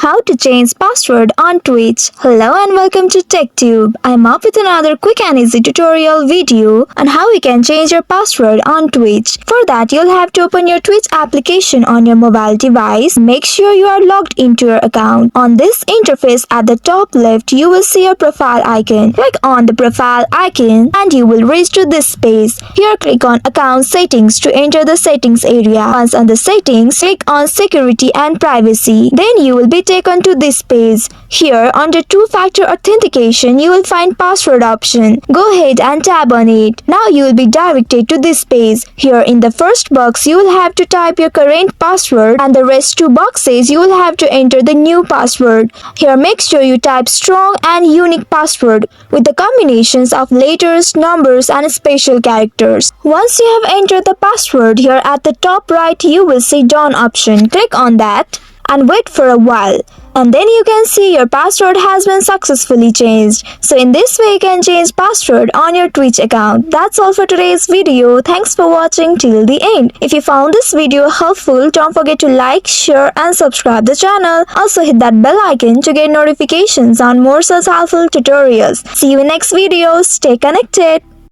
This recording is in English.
How to change password on Twitch. Hello and welcome to TechTube. I'm up with another quick and easy tutorial video on how you can change your password on Twitch. For that, you'll have to open your Twitch application on your mobile device. Make sure you are logged into your account. On this interface at the top left, you will see a profile icon. Click on the profile icon and you will reach to this page. Here, click on account settings to enter the settings area. Once on the settings, click on security and privacy. Then you will be taken to this page. Here under two-factor authentication you will find password option. Go ahead and tap on it. Now you will be directed to this page. Here in the first box you will have to type your current password and the rest two boxes you will have to enter the new password. Here make sure you type strong and unique password with the combinations of letters, numbers and special characters. Once you have entered the password, here at the top right you will see done option. Click on that and wait for a while, and then you can see your password has been successfully changed. So in this way you can change password on your Twitch account. That's all for today's video. Thanks for watching till the end. If you found this video helpful, don't forget to like, share and subscribe the channel. Also hit that bell icon to get notifications on more such helpful tutorials. See you in next video. Stay connected.